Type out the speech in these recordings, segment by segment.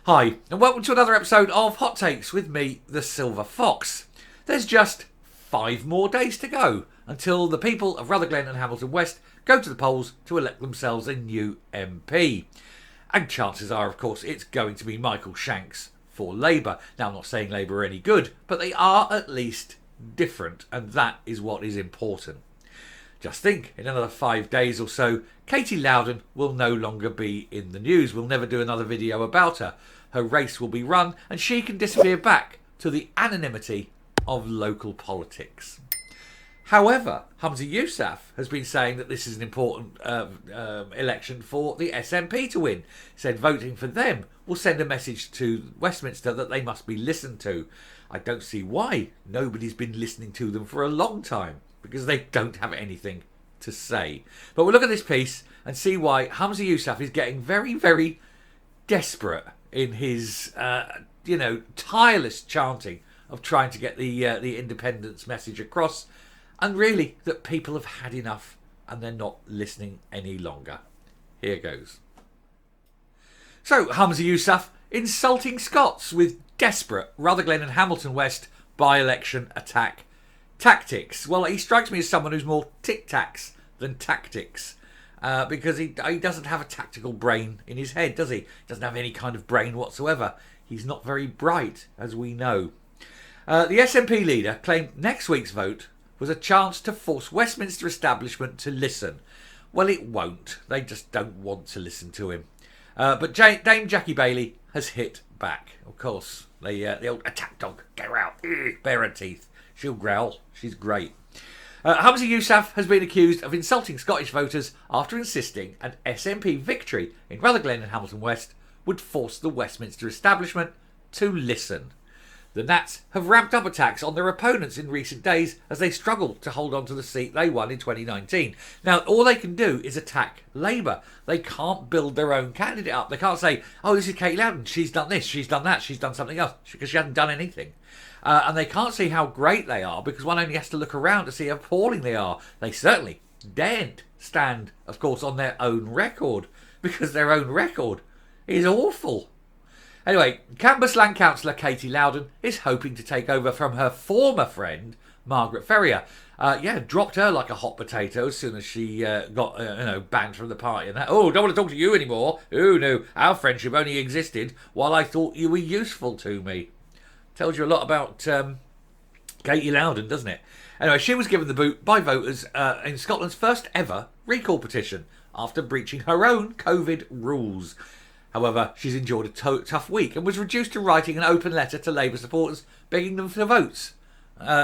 Hi, and welcome to another episode of Hot Takes with me, the Silver Fox. There's just 5 more days to go until the people of Rutherglen and Hamilton West go to the polls to elect themselves a new MP. And chances are, of course, it's going to be Michael Shanks for Labour. Now, I'm not saying Labour are any good, but they are at least different, and that is what is important. Just think, in another 5 days or so, Katie Loudon will no longer be in the news. We'll never do another video about her. Her race will be run, and she can disappear back to the anonymity of local politics. However, Humza Yousaf has been saying that this is an important election for the SNP to win. He said voting for them will send a message to Westminster that they must be listened to. I don't see why nobody's been listening to them for a long time, because they don't have anything to say. But we'll look at this piece and see why Humza Yousaf is getting very, very desperate in his, tireless chanting of trying to get the independence message across, and really that people have had enough and they're not listening any longer. Here goes. So, Humza Yousaf insulting Scots with desperate Rutherglen and Hamilton West by-election attack tactics. Well, he strikes me as someone who's more tic-tacs than tactics. Because he doesn't have a tactical brain in his head, does he? He doesn't have any kind of brain whatsoever. He's not very bright, as we know. The SNP leader claimed next week's vote was a chance to force Westminster establishment to listen. Well, it won't. They just don't want to listen to him. But Dame Jackie Bailey has hit back. Of course, the old attack dog. Get her out. Bare her teeth. She'll growl. She's great. Humza Yousaf has been accused of insulting Scottish voters after insisting an SNP victory in Rutherglen and Hamilton West would force the Westminster establishment to listen. The Nats have ramped up attacks on their opponents in recent days as they struggle to hold on to the seat they won in 2019. Now, all they can do is attack Labour. They can't build their own candidate up. They can't say, oh, this is Kate Loudon. She's done this, she's done that, she's done something else, because she hasn't done anything. And they can't see how great they are because one only has to look around to see how appalling they are. They certainly daren't stand, of course, on their own record because their own record is awful. Anyway, Cambuslang councillor Katie Loudon is hoping to take over from her former friend, Margaret Ferrier. Dropped her like a hot potato as soon as she got banned from the party. And that, don't want to talk to you anymore. Oh, no, our friendship only existed while I thought you were useful to me. Tells you a lot about Katie Loudon, doesn't it? Anyway, she was given the boot by voters in Scotland's first ever recall petition after breaching her own COVID rules. However, she's endured a tough week and was reduced to writing an open letter to Labour supporters begging them for votes,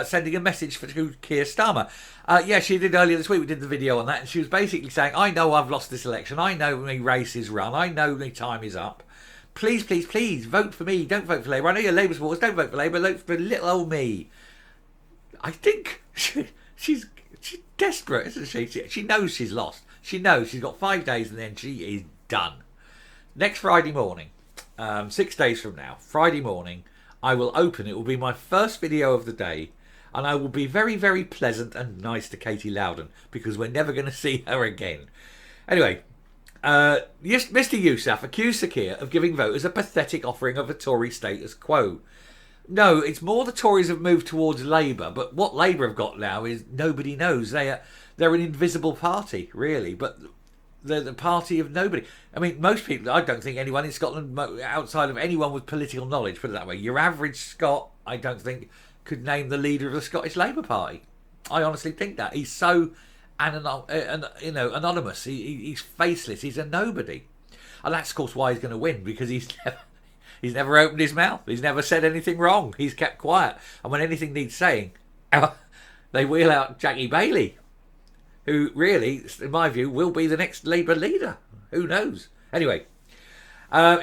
sending a message to Keir Starmer. She did earlier this week. We did the video on that, and she was basically saying, I know I've lost this election. I know my race is run. I know my time is up. Please, please, please, vote for me. Don't vote for Labour. I know you're Labour supporters. Don't vote for Labour. Vote for little old me. I think she's desperate, isn't she? She knows she's lost. She knows she's got 5 days and then she is done. Next Friday morning, 6 days from now, Friday morning, I will open. It will be my first video of the day. And I will be very, very pleasant and nice to Katie Loudon because we're never going to see her again. Anyway. Mr Yousaf accused Sir Keir of giving voters a pathetic offering of a Tory status quo. No, it's more the Tories have moved towards Labour, but what Labour have got now is nobody knows. They're an invisible party, really, but they're the party of nobody. I mean, most people, I don't think anyone in Scotland, outside of anyone with political knowledge, put it that way, your average Scot, I don't think, could name the leader of the Scottish Labour Party. I honestly think that. He's so anonymous. He's faceless. He's a nobody, and that's of course why he's going to win because he's never opened his mouth. He's never said anything wrong. He's kept quiet, and when anything needs saying, they wheel out Jackie Bailey, who really, in my view, will be the next Labour leader. Who knows? Anyway,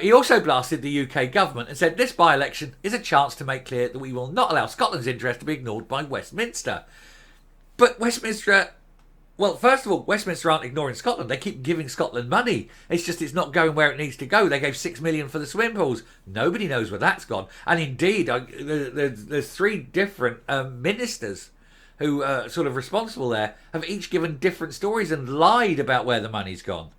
he also blasted the UK government and said this by-election is a chance to make clear that we will not allow Scotland's interest to be ignored by Westminster. But Westminster. Well, first of all, Westminster aren't ignoring Scotland. They keep giving Scotland money. It's just it's not going where it needs to go. They gave $6 million for the swimming pools. Nobody knows where that's gone. And indeed, there's 3 different ministers who are sort of responsible there have each given different stories and lied about where the money's gone.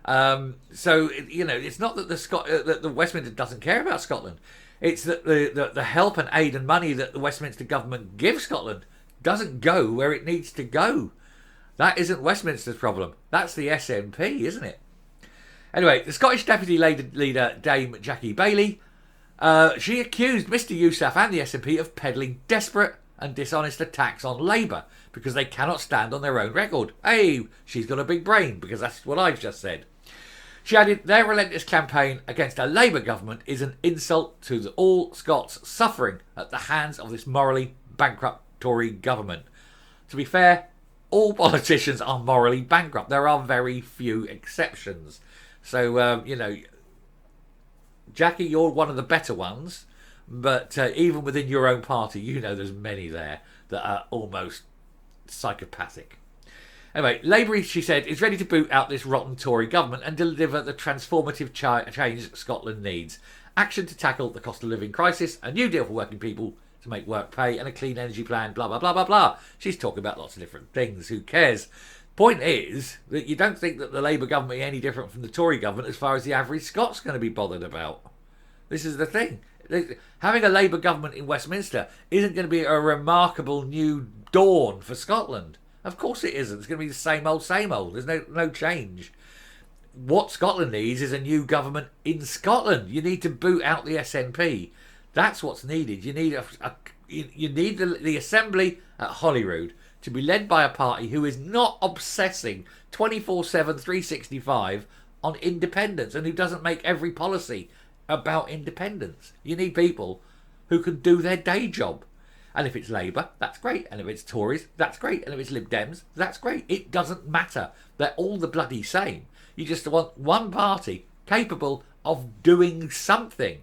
So it's not that that the Westminster doesn't care about Scotland. It's that the help and aid and money that the Westminster government gives Scotland doesn't go where it needs to go. That isn't Westminster's problem. That's the SNP, isn't it? Anyway, the Scottish Deputy Leader, Dame Jackie Baillie, she accused Mr Yousaf and the SNP of peddling desperate and dishonest attacks on Labour because they cannot stand on their own record. Hey, she's got a big brain, because that's what I've just said. She added, their relentless campaign against a Labour government is an insult to all Scots suffering at the hands of this morally bankrupt Tory government. To be fair, all politicians are morally bankrupt. There are very few exceptions. So, Jackie, you're one of the better ones. But even within your own party, there's many there that are almost psychopathic. Anyway, Labour, she said, is ready to boot out this rotten Tory government and deliver the transformative change Scotland needs. Action to tackle the cost of living crisis, a new deal for working people to make work pay, and a clean energy plan, blah, blah, blah, blah, blah. She's talking about lots of different things. Who cares? Point is that you don't think that the Labour government is any different from the Tory government as far as the average Scots going to be bothered about. This is the thing. Having a Labour government in Westminster isn't going to be a remarkable new dawn for Scotland. Of course it isn't. It's going to be the same old, same old. There's no change. What Scotland needs is a new government in Scotland. You need to boot out the SNP. That's what's needed. You need you need the Assembly at Holyrood to be led by a party who is not obsessing 24/7, 365 on independence and who doesn't make every policy about independence. You need people who can do their day job. And if it's Labour, that's great. And if it's Tories, that's great. And if it's Lib Dems, that's great. It doesn't matter. They're all the bloody same. You just want one party capable of doing something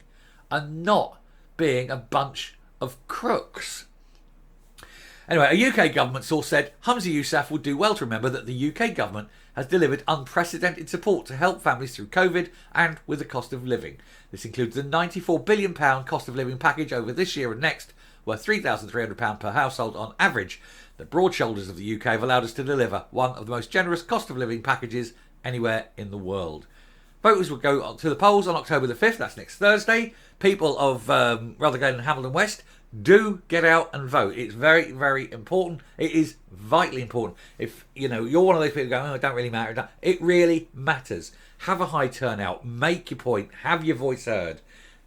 and not being a bunch of crooks. Anyway, a UK government source said Humza Yousaf would do well to remember that the UK government has delivered unprecedented support to help families through COVID and with the cost of living. This includes the £94 billion cost of living package over this year and next, worth £3,300 per household on average. The broad shoulders of the UK have allowed us to deliver one of the most generous cost of living packages anywhere in the world. Voters will go to the polls on October the 5th, that's next Thursday. People of Rutherglen and Hamilton West, do get out and vote. It's very, very important. It is vitally important. If you're one of those people going, oh, it don't really matter. It really matters. Have a high turnout. Make your point. Have your voice heard.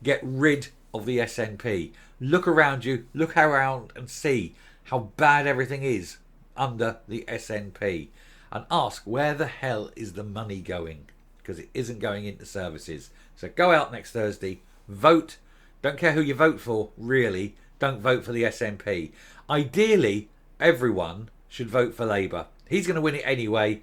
Get rid of the SNP. Look around you. Look around and see how bad everything is under the SNP. And ask, where the hell is the money going? Because it isn't going into services. So go out next Thursday. Vote. Don't care who you vote for, really. Don't vote for the SNP. Ideally, everyone should vote for Labour. He's going to win it anyway.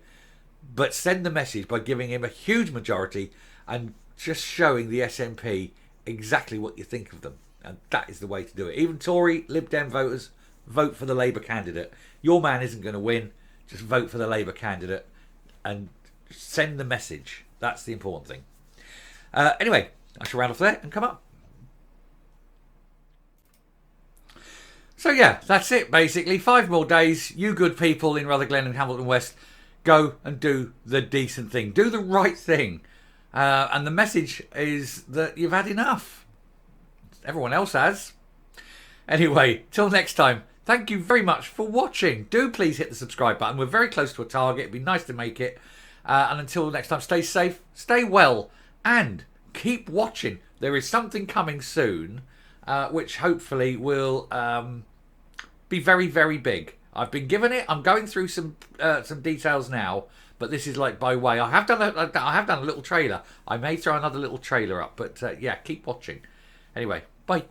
But send the message by giving him a huge majority and just showing the SNP exactly what you think of them. And that is the way to do it. Even Tory, Lib Dem voters, vote for the Labour candidate. Your man isn't going to win. Just vote for the Labour candidate and send the message. That's the important thing. Anyway, I shall round off there and come up. So yeah, that's it basically. 5 more days. You good people in Rutherglen and Hamilton West, go and do the decent thing. Do the right thing. And the message is that you've had enough. Everyone else has. Anyway, till next time, thank you very much for watching. Do please hit the subscribe button. We're very close to a target. It'd be nice to make it. And until next time, stay safe, stay well, and keep watching. There is something coming soon, which hopefully will be very, very big. I've been given it. I'm going through some details now, but this is like by way. I have done a little trailer. I may throw another little trailer up, but yeah, keep watching. Anyway, bye.